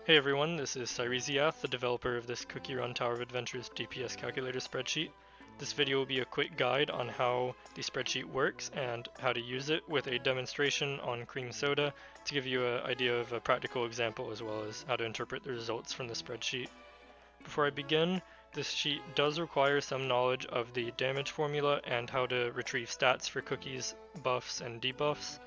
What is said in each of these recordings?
Hey everyone, this is Syresiath, the developer of this Cookie Run Tower of Adventure's DPS calculator spreadsheet. This video will be a quick guide on how the spreadsheet works and how to use it with a demonstration on cream soda to give you an idea of a practical example as well as how to interpret the results from the spreadsheet. Before I begin, this sheet does require some knowledge of the damage formula and how to retrieve stats for cookies, buffs, and debuffs.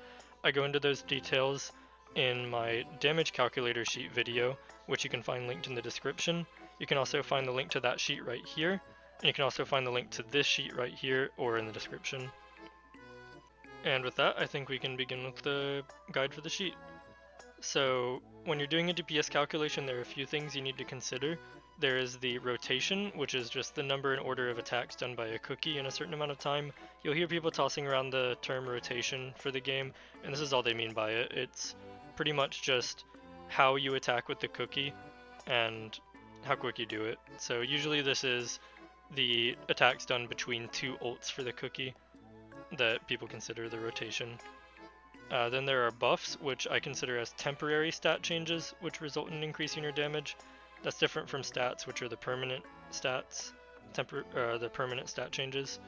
I go into those details in my damage calculator sheet video, which you can find linked in the description. You can also find the link to that sheet right here, and you can also find the link to this sheet right here or in the description. And with that, I think we can begin with the guide for the sheet. So when you're doing a DPS calculation, there are a few things you need to consider. There is the rotation, which is just the number and order of attacks done by a cookie in a certain amount of time. You'll hear people tossing around the term rotation for the game, and this is all they mean by it. It's pretty much just how you attack with the cookie and how quick you do it. So usually this is the attacks done between two ults for the cookie that people consider the rotation. Then there are buffs, which I consider as temporary stat changes, which result in increasing your damage. That's different from stats, which are the permanent stats, the permanent stat changes.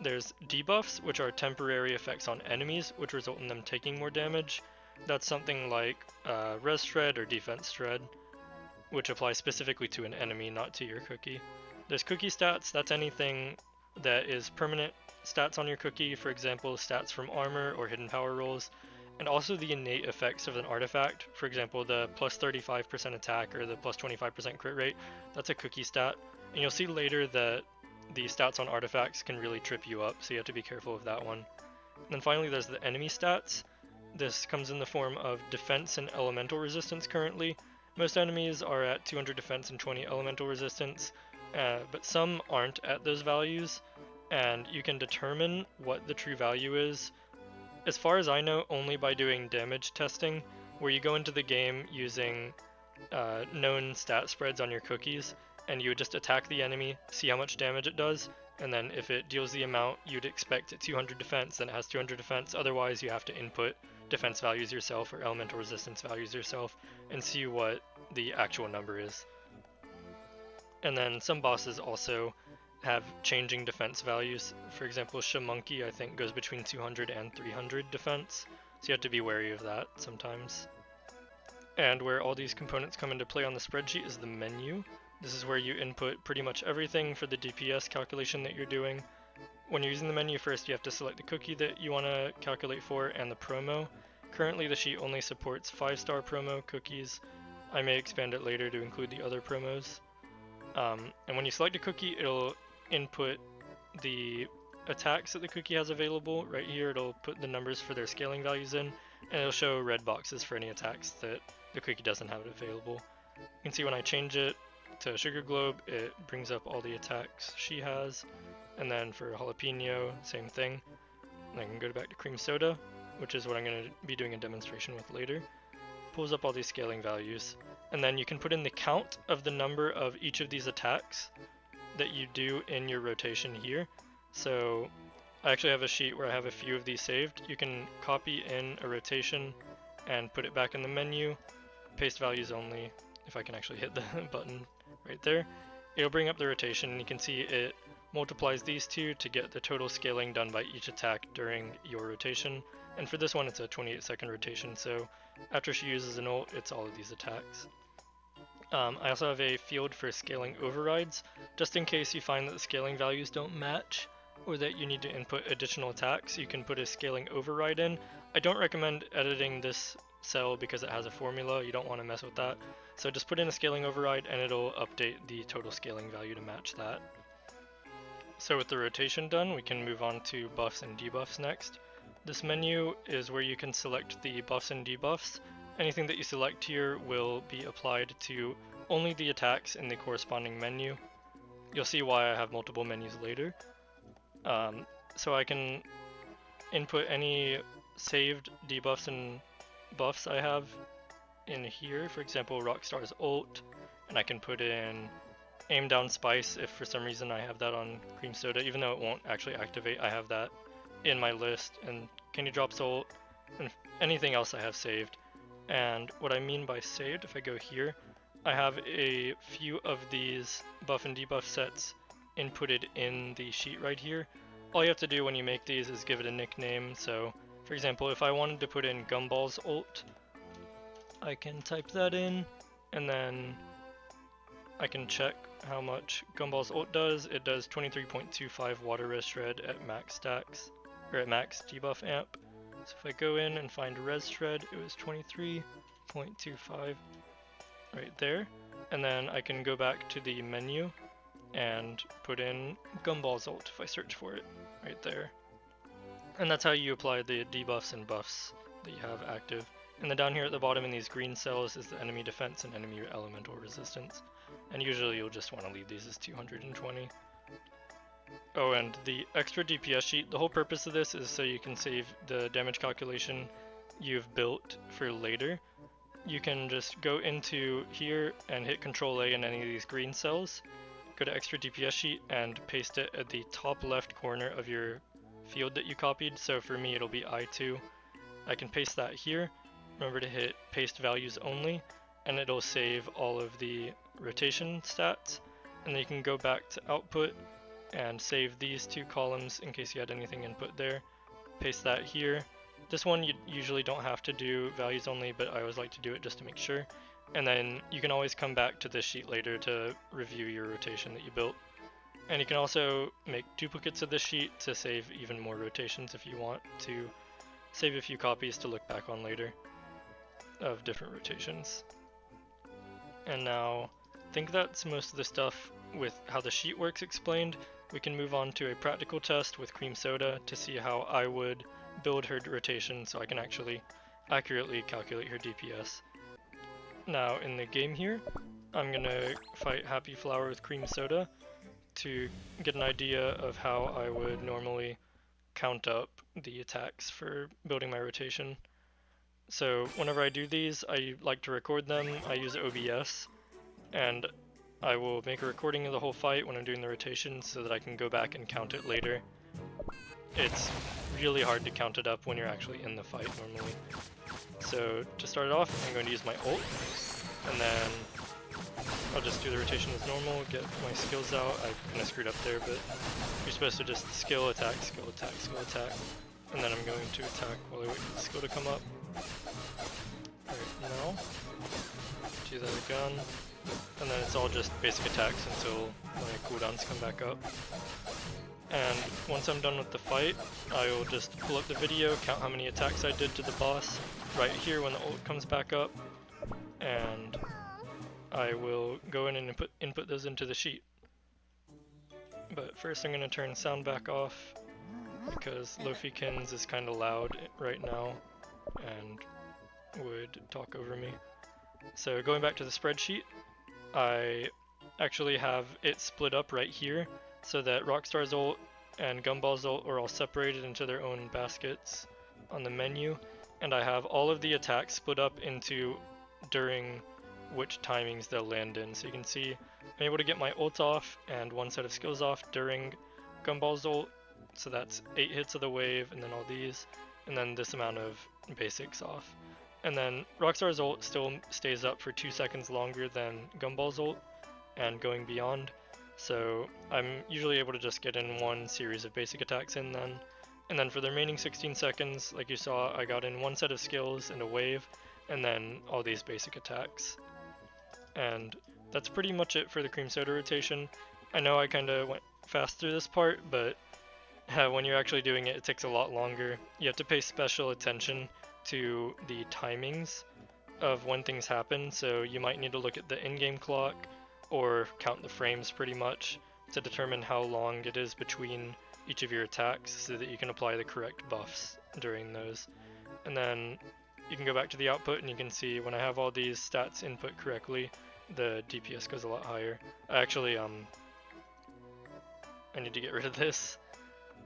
There's debuffs, which are temporary effects on enemies, which result in them taking more damage. That's something like res shred or defense shred, which applies specifically to an enemy, not to your cookie. There's cookie stats, that's anything that is permanent stats on your cookie, for example, stats from armor or hidden power rolls, and also the innate effects of an artifact, for example, the plus 35% attack or the plus 25% crit rate, that's a cookie stat. And you'll see later that the stats on artifacts can really trip you up, so you have to be careful of that one. And then finally, there's the enemy stats. This comes in the form of defense and elemental resistance currently. Most enemies are at 200 defense and 20 elemental resistance, but some aren't at those values, and you can determine what the true value is, as far as I know, only by doing damage testing, where you go into the game using known stat spreads on your cookies, and you would just attack the enemy, see how much damage it does, and then if it deals the amount you'd expect at 200 defense, then it has 200 defense. Otherwise, you have to input defense values yourself or elemental resistance values yourself and see what the actual number is. And then some bosses also have changing defense values. For example, Shamonkey I think goes between 200 and 300 defense, so you have to be wary of that sometimes. And where all these components come into play on the spreadsheet is the menu. This is where you input pretty much everything for the DPS calculation that you're doing. When you're using the menu, first you have to select the cookie that you want to calculate for and the promo. Currently the sheet only supports 5-star promo cookies. I may expand it later to include the other promos. And when you select a cookie, it'll input the attacks that the cookie has available. Right here it'll put the numbers for their scaling values in, and it'll show red boxes for any attacks that the cookie doesn't have available. You can see when I change it to Sugar Globe, it brings up all the attacks she has, and then for Jalapeno, same thing. And I can go back to Cream Soda, which is what I'm going to be doing a demonstration with later. Pulls up all these scaling values, and then you can put in the count of the number of each of these attacks that you do in your rotation here. So I actually have a sheet where I have a few of these saved. You can copy in a rotation and put it back in the menu, paste values only, if I can actually hit the button right there. It'll bring up the rotation, and you can see it multiplies these two to get the total scaling done by each attack during your rotation. And for this one it's a 28-second rotation, so after she uses an ult, it's all of these attacks. I also have a field for scaling overrides, just in case you find that the scaling values don't match, or that you need to input additional attacks. You can put a scaling override in. I don't recommend editing this cell because it has a formula, you don't want to mess with that. So just put in a scaling override and it'll update the total scaling value to match that. So with the rotation done, we can move on to buffs and debuffs next. This menu is where you can select the buffs and debuffs. Anything that you select here will be applied to only the attacks in the corresponding menu. You'll see why I have multiple menus later. So I can input any saved debuffs and buffs I have in here, for example Rockstar's ult, and I can put in aim down spice if for some reason I have that on Cream Soda, even though it won't actually activate. I have that in my list, and Candy Drop's ult, and anything else I have saved. And what I mean by saved, if I go here, I have a few of these buff and debuff sets inputted in the sheet right here. All you have to do when you make these is give it a nickname. So for example, if I wanted to put in Gumball's ult, I can type that in, and then I can check how much Gumball's ult does. It does 23.25 water res shred at max stacks, or at max debuff amp. So if I go in and find res shred, it was 23.25 right there. And then I can go back to the menu and put in Gumball's ult if I search for it right there. And that's how you apply the debuffs and buffs that you have active. And then down here at the bottom in these green cells is the enemy defense and enemy elemental resistance. And usually you'll just want to leave these as 220. Oh, and the extra DPS sheet, the whole purpose of this is so you can save the damage calculation you've built for later. You can just go into here and hit Control A in any of these green cells, go to extra DPS sheet and paste it at the top left corner of your field that you copied. So for me it'll be I2. I can paste that here. Remember to hit paste values only, and it'll save all of the rotation stats. And then you can go back to output and save these two columns in case you had anything input there. Paste that here. This one you usually don't have to do values only, but I always like to do it just to make sure. And then you can always come back to this sheet later to review your rotation that you built. And you can also make duplicates of this sheet to save even more rotations if you want to save a few copies to look back on later of different rotations. And now I think that's most of the stuff with how the sheet works explained. We can move on to a practical test with Cream Soda to see how I would build her rotation so I can actually accurately calculate her DPS. Now in the game here, I'm gonna fight Happy Flower with Cream Soda to get an idea of how I would normally count up the attacks for building my rotation. So whenever I do these, I like to record them. I use OBS, and I will make a recording of the whole fight when I'm doing the rotation so that I can go back and count it later. It's really hard to count it up when you're actually in the fight normally. So to start it off, I'm going to use my ult, and then I'll just do the rotation as normal, get my skills out. I kind of screwed up there, but you're supposed to just skill attack, skill attack, skill attack, and then I'm going to attack while I wait for the skill to come up. Alright, now, do that again, and then it's all just basic attacks until my cooldowns come back up. And once I'm done with the fight, I will just pull up the video, count how many attacks I did to the boss right here when the ult comes back up, and I will go in and input those into the sheet. But first I'm going to turn sound back off because Lofikins is kind of loud right now and would talk over me. So going back to the spreadsheet, I actually have it split up right here so that Rockstar's ult and Gumball's ult are all separated into their own baskets on the menu, and I have all of the attacks split up into during which timings they'll land in. So you can see I'm able to get my ult off and one set of skills off during Gumball's ult, so that's 8 hits of the wave and then all these, and then this amount of basics off. And then Rockstar's ult still stays up for 2 seconds longer than Gumball's ult and going beyond, so I'm usually able to just get in one series of basic attacks in then. And then for the remaining 16 seconds, like you saw, I got in one set of skills and a wave, and then all these basic attacks. And that's pretty much it for the Cream Soda rotation. I know I kind of went fast through this part, but when you're actually doing it, it takes a lot longer. You have to pay special attention to the timings of when things happen, so you might need to look at the in-game clock or count the frames pretty much to determine how long it is between each of your attacks so that you can apply the correct buffs during those. And then you can go back to the output and you can see when I have all these stats input correctly, the DPS goes a lot higher. I actually, I need to get rid of this.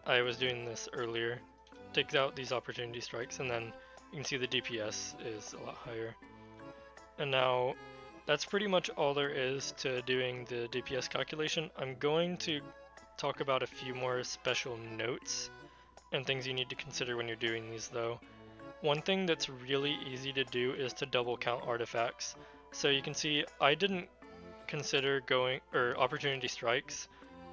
I was doing this earlier. Takes out these opportunity strikes, and then you can see the DPS is a lot higher. And now that's pretty much all there is to doing the DPS calculation. I'm going to talk about a few more special notes and things you need to consider when you're doing these though. one thing that's really easy to do is to double count artifacts. So you can see I didn't consider opportunity strikes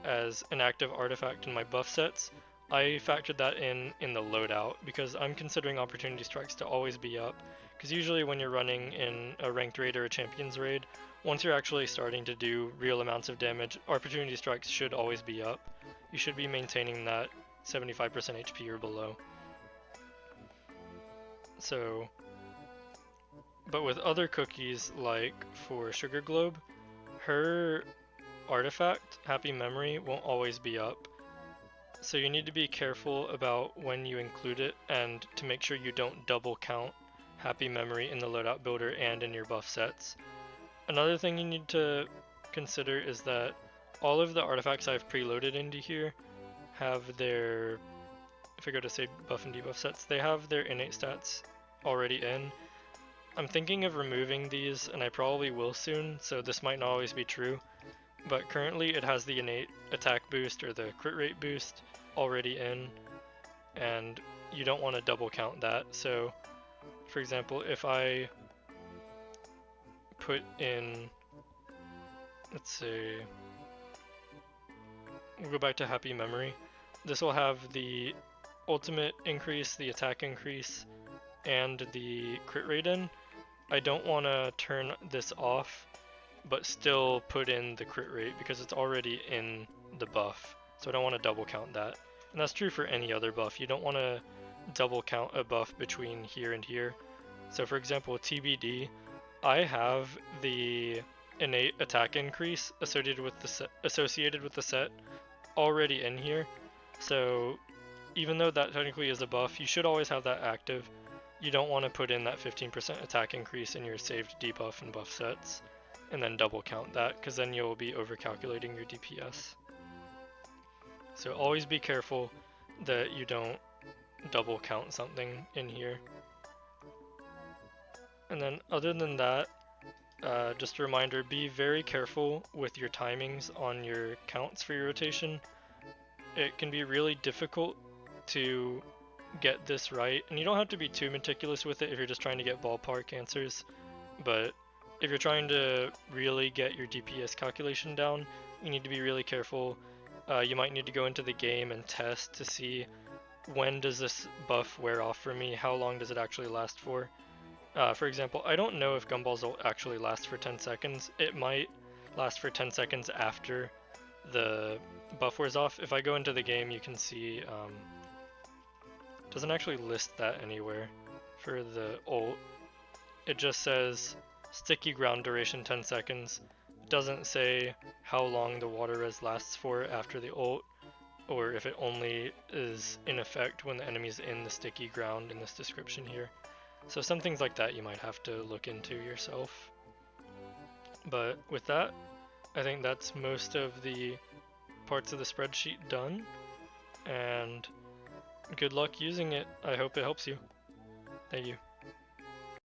as an active artifact in my buff sets. I factored that in the loadout because I'm considering opportunity strikes to always be up, because usually when you're running in a ranked raid or a champions raid, once you're actually starting to do real amounts of damage, opportunity strikes should always be up. You should be maintaining that 75% HP or below. So, but with other cookies, like for Sugar Globe, her artifact, Happy Memory, won't always be up. So you need to be careful about when you include it and to make sure you don't double count Happy Memory in the loadout builder and in your buff sets. Another thing you need to consider is that all of the artifacts I've preloaded into here have their, if I go to say buff and debuff sets, they have their innate stats already in. I'm thinking of removing these, and I probably will soon, so this might not always be true. But currently it has the innate attack boost or the crit rate boost already in, and you don't want to double count that. So for example, if I put in, let's say, we'll go back to Happy Memory, this will have the ultimate increase, the attack increase, and the crit rate in. I don't want to turn this off but still put in the crit rate because it's already in the buff, so I don't want to double count that. And that's true for any other buff. You don't want to double count a buff between here and here. So for example, with TBD, I have the innate attack increase associated with the set already in here. So even though that technically is a buff, you should always have that active. You don't want to put in that 15% attack increase in your saved debuff and buff sets and then double count that, because then you'll be overcalculating your DPS. So always be careful that you don't double count something in here. And then other than that, just a reminder, be very careful with your timings on your counts for your rotation. It can be really difficult to get this right, and you don't have to be too meticulous with it if you're just trying to get ballpark answers, but if you're trying to really get your DPS calculation down, you need to be really careful. You might need to go into the game and test to see when does this buff wear off for me, how long does it actually last for. For example, I don't know if Gumball's ult actually lasts for 10 seconds. It might last for 10 seconds after the buff wears off. If I go into the game, you can see it doesn't actually list that anywhere for the ult. It just says sticky ground duration 10 seconds. It doesn't say how long the water res lasts for after the ult, or if it only is in effect when the enemy's in the sticky ground in this description here. So some things like that you might have to look into yourself. But with that, I think that's most of the parts of the spreadsheet done, and good luck using it. I hope it helps you. Thank you.